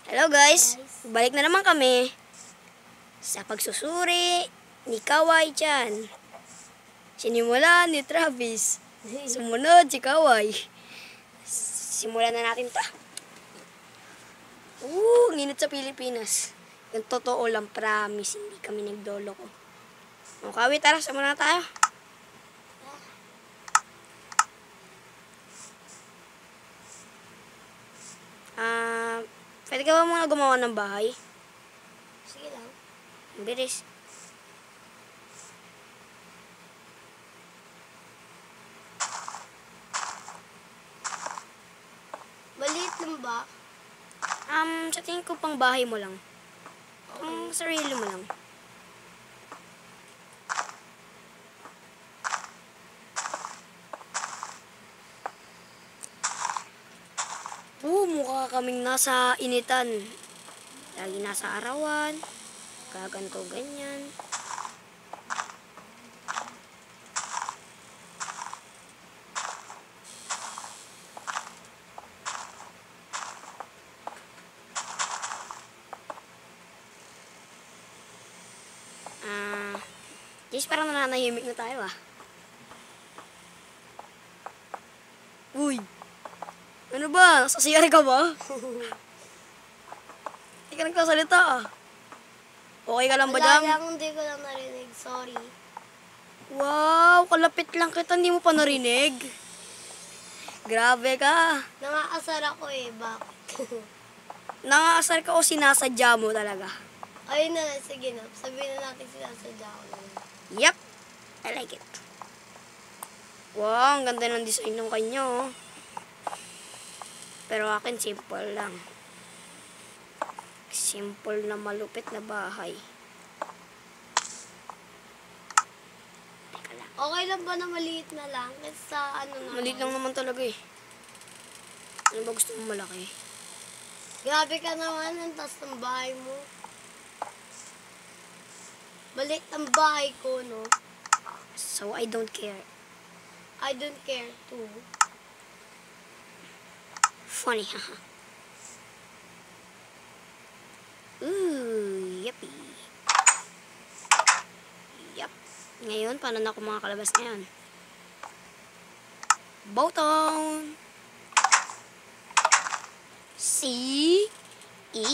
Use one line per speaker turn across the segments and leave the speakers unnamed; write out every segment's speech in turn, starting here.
Hello guys, balik na naman kami sa pagsusuri ni Kawai Chan. Sinimula ni Travis, sumunod si Kawai. Simulan na natin ta. Nginit sa Pilipinas. Yung totoo lang, promise, hindi kami nagdolo ko. O Kawai, tara, sama na tayo. Pwede ka ba muna gumawa ng bahay?
Sige lang.
Ang bilis.
Maliit lang ba?
Sa tingin ko pang bahay mo lang. Pang sarili mo lang. Mukha kaming nasa initan. Lagi nasa arawan. Gaganto ganyan. Guys, parang nananahimik na tayo Uy! Ano ba? Sa CR ka ba? Hindi ka nagsasalita Okay ka lang ba
Wala
dyan?
lang, hindi ko lang narinig. Sorry.
Wow! Kalapit lang kita, hindi mo pa narinig. Grabe ka.
Nangaasar ako bakit?
Nangaasar ka o sinasadya mo talaga?
Ayun na, sige na. Sabihin na natin sinasadya ko na.
Yep! I like it. Wow, ang ganda ng design ng kanya Pero akin simple lang. Simple na malupit na bahay. Teka lang.
Okay lang ba na maliit na lang? Kasi sa
Maliit lang naman talaga Ano ba gusto mo malaki?
Grabe ka naman, ang taas ng bahay mo. Maliit ang bahay ko, no?
So, I don't care.
I don't care too.
Funny, haha. Yuppie. Yup. Ngayon, paano na ako makakalabas ngayon? Bottom. C. E.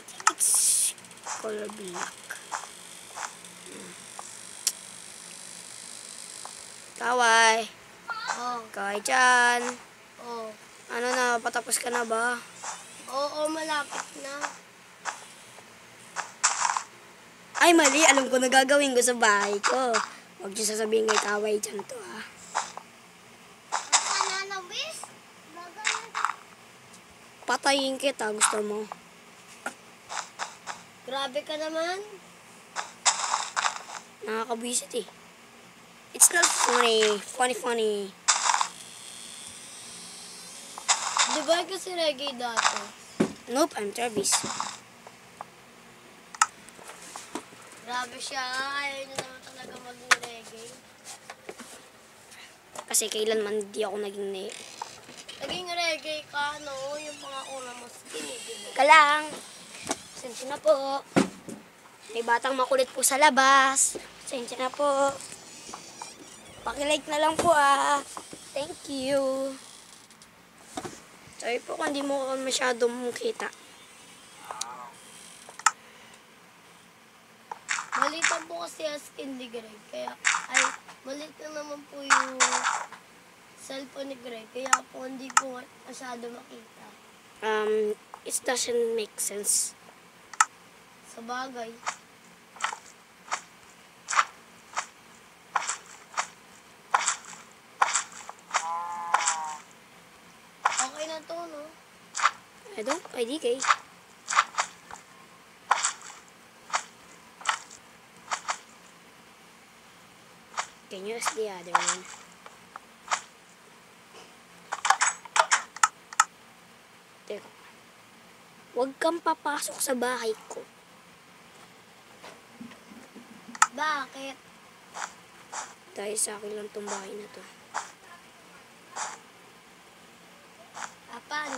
I think it's color black. Kawai.
Oh,
Kawai Chan.
oh.
Ano na, patapos ka na ba?
Oo, malapit na.
Ay, mali. Alam ko na gagawin ko sa bahay ko. Huwag niyo sasabihin kay Kawai Chan to,
Nananawis?
Patayin kita, gusto mo.
Grabe ka naman.
Nakakabwisit It's not funny. Funny.
Di ba kasi reggae dati?
Nope, I'm Travis.
Grabe siya. Ayaw niya naman talaga maging reggae.
Kasi kailanman hindi ako naging
Naging reggae ka, no? Yung mga una mo skinny, di ba?
Kalang. Sensya na po. May batang makulit po sa labas. Sensya na po. Pakilike na lang po Thank you. Sorry po kung hindi mo masyadong kita.
Maliit lang po kasi ang skin ni Greg. Kaya, maliit lang naman po yung cellphone ni Greg. Kaya po hindi po masyado makita.
It doesn't make sense.
Sa bagay. Okay na to, no?
IDK. Can you use the other one? Teka. Huwag kang papasok sa bahay ko.
Bakit?
Dahil sa akin lang itong bahay na to.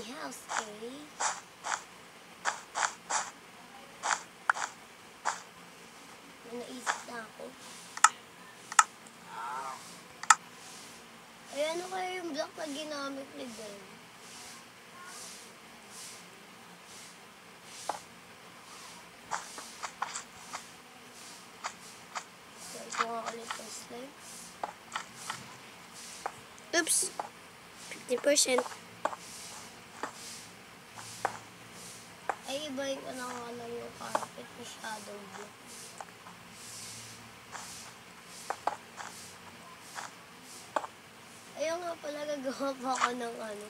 tiny house, eh? May naisip na ako. Ay, ano kaya yung block na ginamit ni Ben? So, ito nga ulit ang slides.
Oops. 50%.
Ay, ibahin ko na nga lang yung carpet ni Shadow Block. Ayaw nga pala, gagawa pa ako ng ano.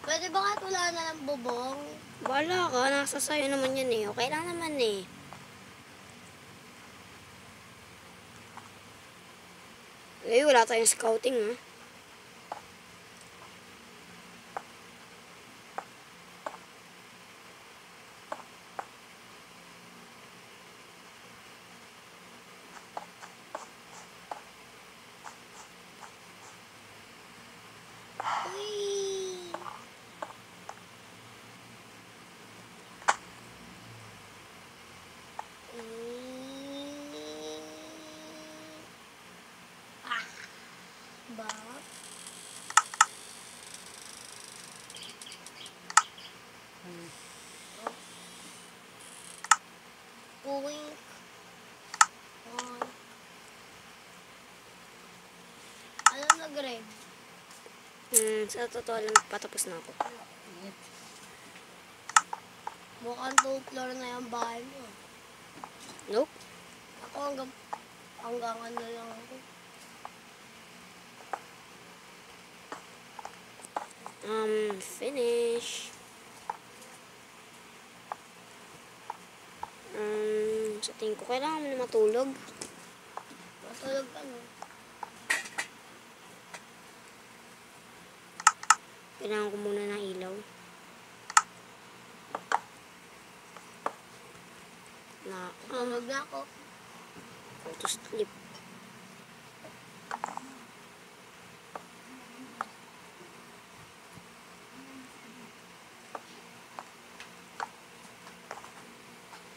Pwede ba kahit wala na ng bubong?
Bahala ka. Nasa sayo naman yan eh. Okay lang naman eh. Eh, wala tayong scouting ha.
Uy! Ah! Ba? Going on. Alam na, Greg?
Sa totoo lang, patapos na ako.
Mukhang 2 floor na yung bahay mo.
Nope.
Ako hanggang ano lang ako.
Finish. Sa tingin ko, kailangan mo na matulog.
Matulog ka na.
Kailangan ko muna ng ilaw.
Matulog na ako.
Go to sleep.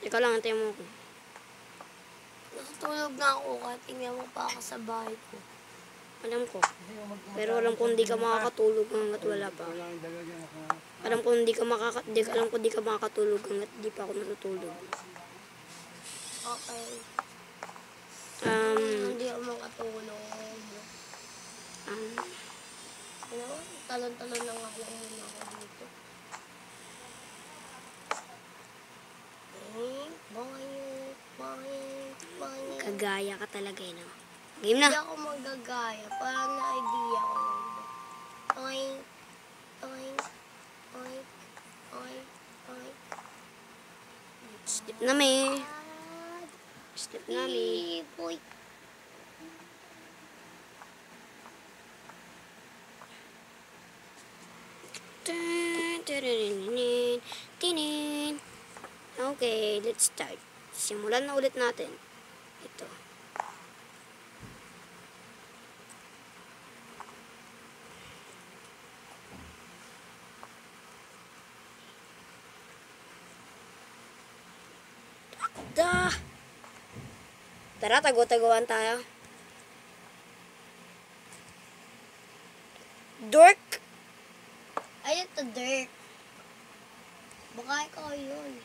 Teka lang, antayin mo ako.
Natutulog na ako kahit tingnan mo pa ako sa bahay ko.
Alam ko. Pero alam ko hindi ka makakatulog hanggat wala pa. Alam ko hindi ka makakatulog hanggat di pa ako natutulog.
Okay. Hindi ako makatulog. Ano? Talon-talon na nga lang muna ako dito.
Kagaya ka talaga eh, no? Game na!
Hindi ako magagaya. Parang na-idea ko lang. Oink, oink, oink, oink, oink.
Sleep na me. Sleep na me.
Boy.
Tinin. Okay, let's start. Simulan na ulit natin. Ito. Tara, tago-taguan tayo. Dork!
Ay, ito, Dirk. Baka ikaw yun.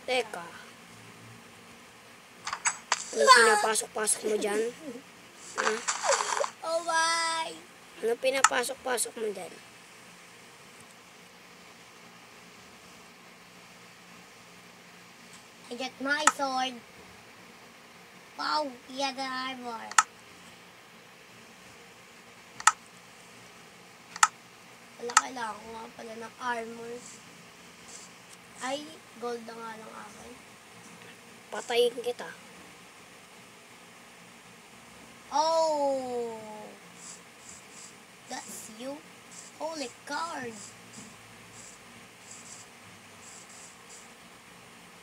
Teka. Ano pinapasok-pasok mo dyan?
Oh, why?
Ano pinapasok-pasok mo dyan?
I got my sword. Wow, he had the armor. Wala, kailangan ko nga pala ng armor. I Ay, gold na nga lang akin.
Patayin kita.
Oh! That's you? Holy card!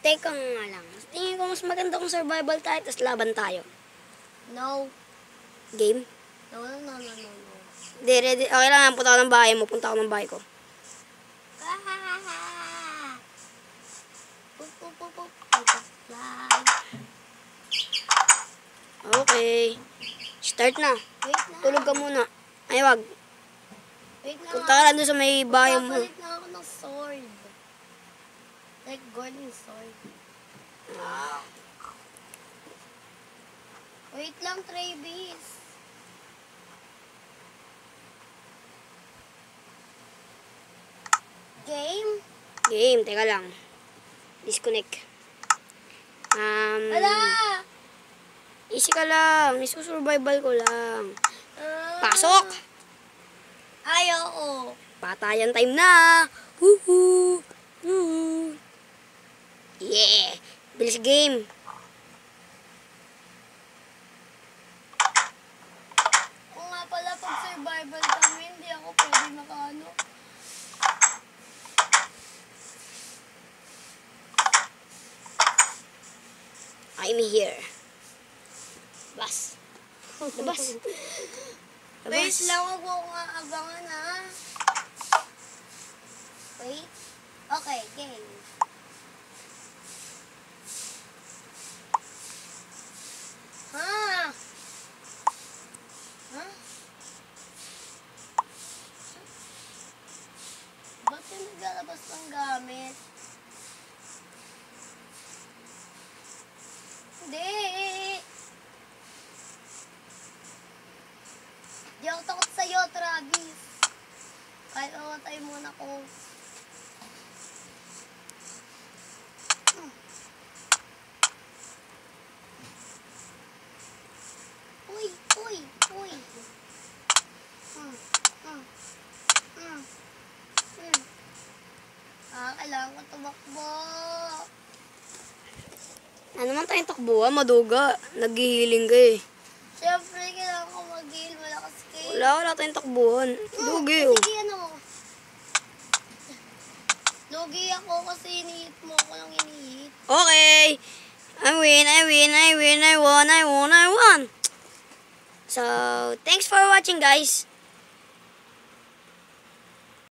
Teka nga lang. Tingin ko mas maganda kung survival tayo, tapos laban tayo.
No.
Game?
No, no, no, no, no, no.
Di, ready. Okay lang, punta ako ng bahay mo. Punta ako ng bahay ko.
Ah! Pup, pup, pup, pup. Butterfly.
Okay. Start na.
Wait na.
Tulog ka muna. Ay, wag.
Wait na.
Punta ka lang doon sa may bahay mo.
Papalit na ako ng sword. Like golden sword. Wait lang, Travis. Game?
Game, teka lang. Disconnect.
Ala!
Easy ka lang. Isusurvival ko lang.
Ah.
Pasok!
Ayoko.
Patayan time na! Woohoo! Woohoo! Yeah! Bilis game!
Kung nga pala pag survival kami, hindi ako pwede makaano.
I'm here. Labas. Labas.
Wait lang, huwag mo kong aabangan ha. Wait. Okay, game. Ha? Ha? Ba't yung naglalabas ng gamit? Hindi. Di ako takot sa'yo, Travis. Kahit mamatay muna ko. Uy, uy, uy. Kailangan ko tumakbo.
Ano naman tayong takbuhan? Maduga. Naghihiling ka eh.
Siyempre, kailangan ko mag-heal. Malakas kayo.
Wala tayong takbuhan. Dugi oh.
Sige, ano? Lugi ako kasi inihit mo ako lang inihit.
Okay. I win, I win, I win, I won, I won, I won. So, thanks for watching guys.